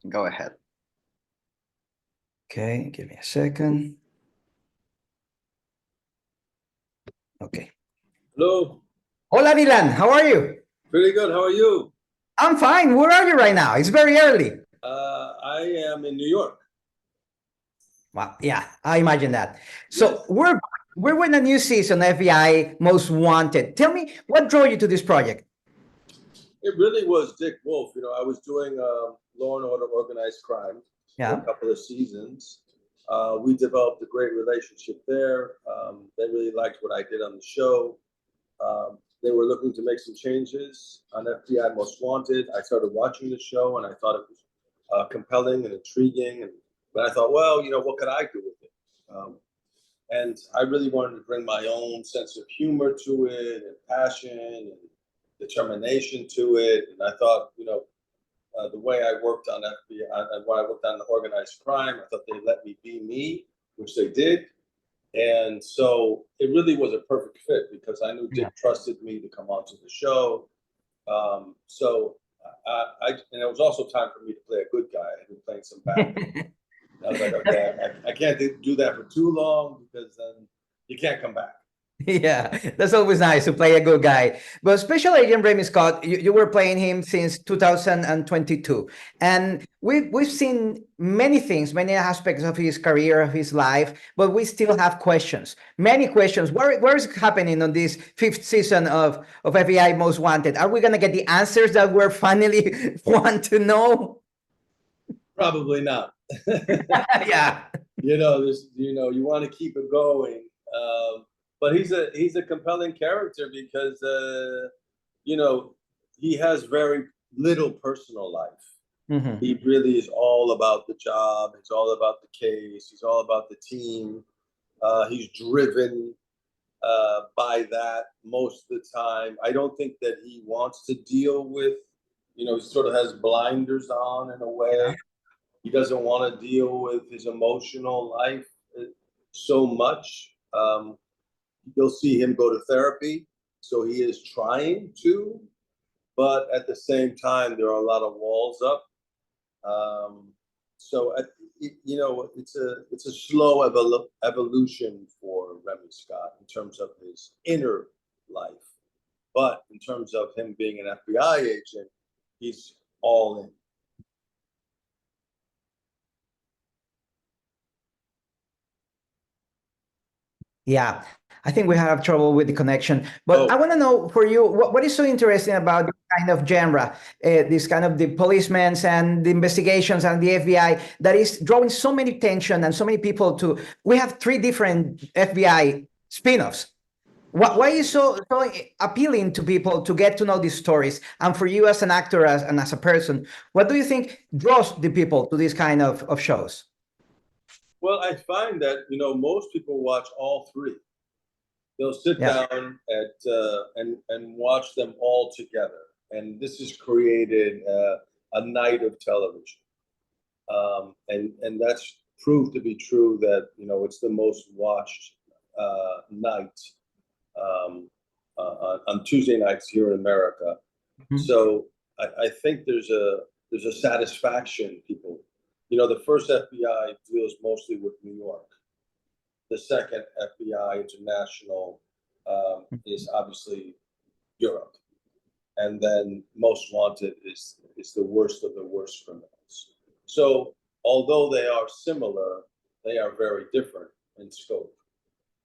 Go ahead. Okay, give me a second. Okay. Hello. Hola, Dylan. How are you? Pretty good. How are you? I'm fine. Where are you right now? It's very early. I am in New York. Well, yeah, I imagine that. So Yes. we're in a new season, FBI Most Wanted. Tell me, what drew you to this project? It really was Dick Wolf. I was doing Law and Order Organized Crime for a Yeah. couple of seasons. We developed a great relationship there. They really liked what I did on the show. They were looking to make some changes on FBI Most Wanted. I started watching the show and I thought it was compelling and intriguing. But I thought, well, what could I do with it? And I really wanted to bring my own sense of humor to it and passion and determination to it. And I thought, the way I worked on FBI and when I worked on the organized crime, I thought they let me be me, which they did. And so it really was a perfect fit because I knew Dick trusted me to come onto the show. And it was also time for me to play a good guy. I had been playing some bad. I was like, okay, I can't do that for too long because then you can't come back. Yeah, that's always nice to play a good guy. But Special Agent Remy Scott, you were playing him since 2022. And we've seen many things, many aspects of his career, of his life, but we still have questions. Many questions. Where is it happening on this fifth season of FBI Most Wanted? Are we going to get the answers that we're finally want to know? Probably not. Yeah. You want to keep it going. But he's a compelling character because he has very little personal life. Mm-hmm. He really is all about the job. It's all about the case. He's all about the team. He's driven by that most of the time. I don't think that he wants to deal with, he sort of has blinders on in a way. Yeah. He doesn't want to deal with his emotional life so much. You'll see him go to therapy, so he is trying to, but at the same time, there are a lot of walls up. So it's a slow evolution for Remy Scott in terms of his inner life, but in terms of him being an FBI agent, he's all in. Yeah, I think we have trouble with the connection. But Oh. I want to know for you, what is so interesting about this kind of genre, this kind of the policemen and the investigations and the FBI that is drawing so many attention and so many people to. We have three different FBI spin-offs. Why is so appealing to people to get to know these stories? And for you as an actor and as a person, what do you think draws the people to this kind of shows? Well, I find that most people watch all three. They'll sit Yeah. down and watch them all together, and this has created a night of television, and that's proved to be true. That it's the most watched night on Tuesday nights here in America. Mhm. So I think there's a satisfaction. People, the first FBI deals mostly with New York. The second FBI International is obviously Europe, and then Most Wanted is the worst of the worst criminals. So although they are similar, they are very different in scope.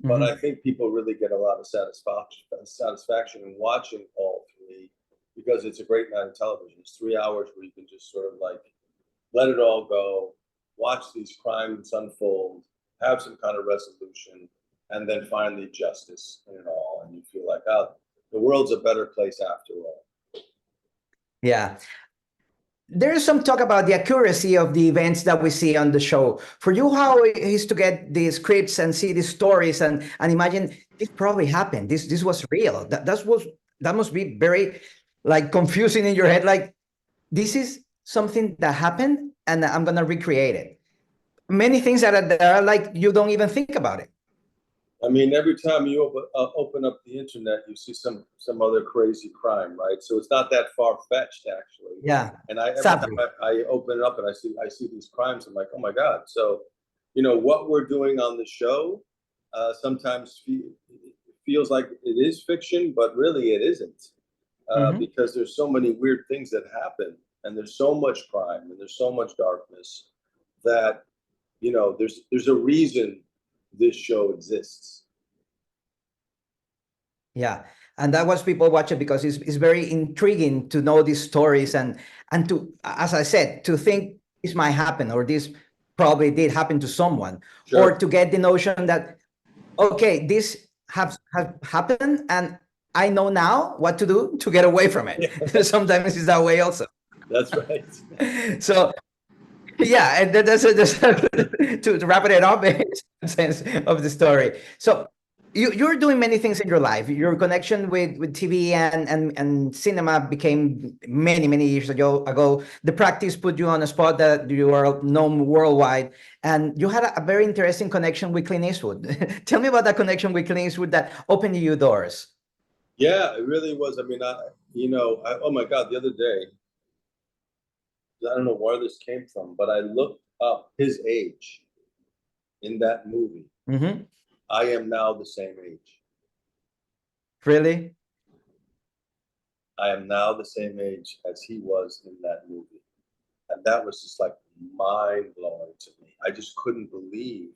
But I think people really get a lot of satisfaction in watching all three because it's a great night of television. It's 3 hours where you can just sort of like let it all go, watch these crimes unfold, have some kind of resolution, and then finally justice in it all. And you feel like, oh, the world's a better place after all. Yeah. There is some talk about the accuracy of the events that we see on the show. For you, how it is to get the scripts and see the stories and imagine this probably happened. This was real. That must be very like confusing in your head. Like this is something that happened and I'm gonna recreate it. Many things that are like you don't even think about it. I mean, every time you open up the internet, you see some other crazy crime, right? So it's not that far fetched, actually. Yeah, And every time sadly. I open it up and I see these crimes, I'm like, oh my God. So, you know, what we're doing on the show sometimes feels like it is fiction, but really it isn't, Hmm. because there's so many weird things that happen, and there's so much crime, and there's so much darkness that, you know, there's a reason this show exists. Yeah, and that was people watch it because it's very intriguing to know these stories and to, as I said, to think this might happen or this probably did happen to someone, or Sure. to get the notion that okay, this have happened and I know now what to do to get away from it. Yeah, Sometimes it's that way also. that's right. So yeah, and that's to wrap it up in some sense of the story. So you're doing many things in your life. Your connection with TV and cinema became many years ago. The practice put you on a spot that you are known worldwide, and you had a very interesting connection with Clint Eastwood. Tell me about that connection with Clint Eastwood that opened you doors. Yeah, it really was. I mean, oh my God, the other day, I don't know where this came from, but I looked up his age in that movie. Hmm. I am now the same age. Really? I am now the same age as he was in that movie. And that was just like mind blowing to me. I just couldn't believe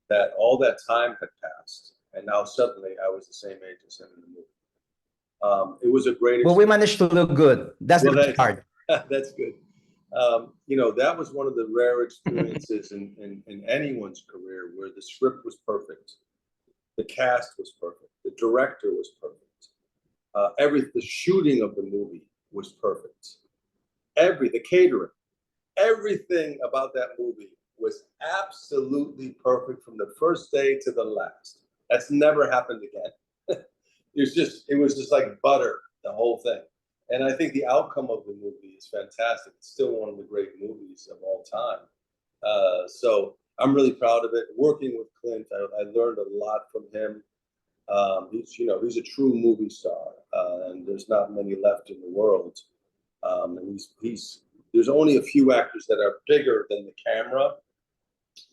that all that time had passed. And now suddenly I was the same age as him in the movie. It was a great Well, we experience. managed to look good. That's the Well, best part. that's good. You know, that was one of the rare experiences in anyone's career where the script was perfect, the cast was perfect, the director was perfect, the shooting of the movie was perfect, the catering, everything about that movie was absolutely perfect from the first day to the last. That's never happened again. It was just like butter, the whole thing. And I think the outcome of the movie is fantastic. It's still one of the great movies of all time. So I'm really proud of it. Working with Clint, I learned a lot from him. He's a true movie star, and there's not many left in the world. And there's only a few actors that are bigger than the camera.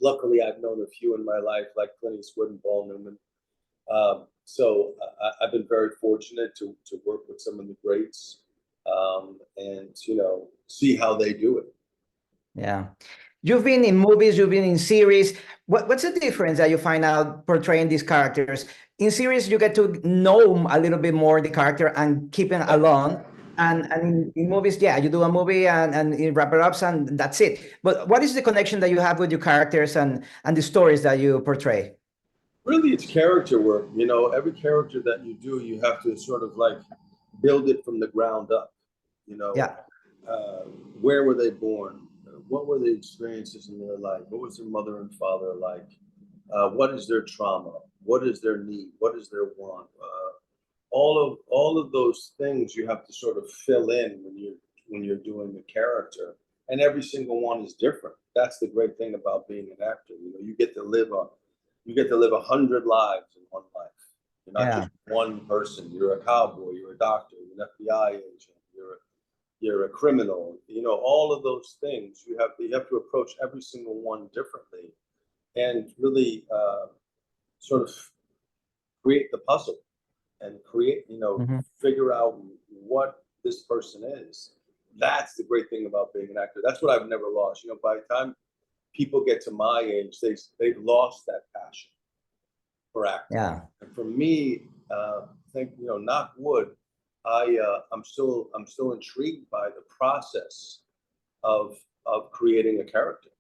Luckily, I've known a few in my life, like Clint Eastwood and Paul Newman. So I've been very fortunate to work with some of the greats, and see how they do it. Yeah. You've been in movies, you've been in series. What's the difference that you find out portraying these characters? In series, you get to know a little bit more the character and keep it alone. And in movies, yeah, you do a movie and you wrap it up and that's it. But what is the connection that you have with your characters and the stories that you portray? Really, it's character work. You know, every character that you do, you have to sort of like build it from the ground up. You know, Yeah. uh, where were they born? What were the experiences in their life? What was their mother and father like? What is their trauma? What is their need? What is their want? All of those things you have to sort of fill in when you're doing the character, and every single one is different. That's the great thing about being an actor. You know, you get to live 100 lives in one life. You're not Yeah. just one person. You're a cowboy. You're a doctor. You're an FBI agent. You're a criminal. You know, all of those things. You have to approach every single one differently, and really sort of create the puzzle and Mhm. figure out what this person is. That's the great thing about being an actor. That's what I've never lost. You know, by the time people get to my age, they've lost that passion for acting. Yeah. And for me, knock wood, I'm still intrigued by the process of creating a character.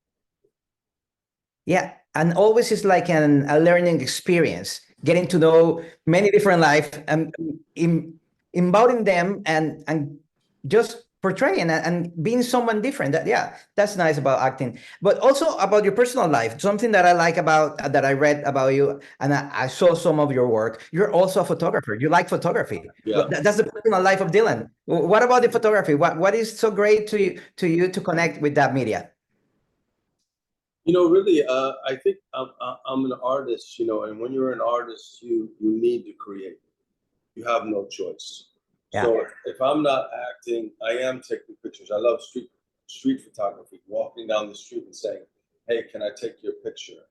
Yeah, and always is like a learning experience, getting to know many different life and embodying them and just portraying and being someone different. Yeah, that's nice about acting. But also about your personal life, something that I like about that I read about you, and I saw some of your work. You're also a photographer. You like photography. Yeah. That's the personal life of Dylan. What about the photography? What is so great to you to connect with that media? Really, I think I'm an artist, and when you're an artist, you need to create. You have no choice. Yeah. So if I'm not acting, I am taking pictures. I love street photography, walking down the street and saying, "Hey, can I take your picture?"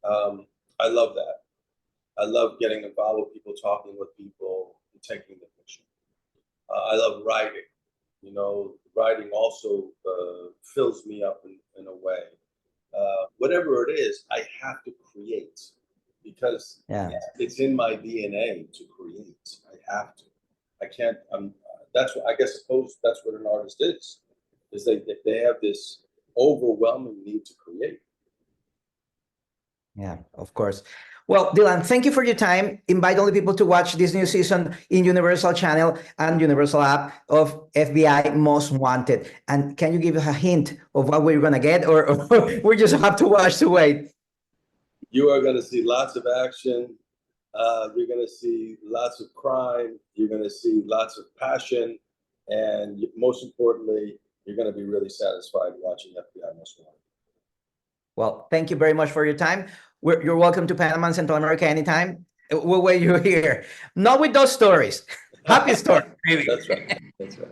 I love that. I love getting involved with people, talking with people, and taking the picture. I love writing. Writing also fills me up in a way. Whatever it is, I have to create because Yeah. it's in my DNA to create. I have to. I can't. That's what I guess. Suppose that's what an artist is they have this overwhelming need to create. Yeah, of course. Well, Dylan, thank you for your time. Invite all the people to watch this new season in Universal Channel and Universal app of FBI Most Wanted. And can you give us a hint of what we're going to get, or we just have to watch to wait? You are going to see lots of action. You're going to see lots of crime. You're going to see lots of passion. And most importantly, you're going to be really satisfied watching FBI Most Wanted. Well, thank you very much for your time. You're welcome to Panama and Central America anytime. We'll wait you here. Not with those stories. Happy stories, maybe. That's right. That's right.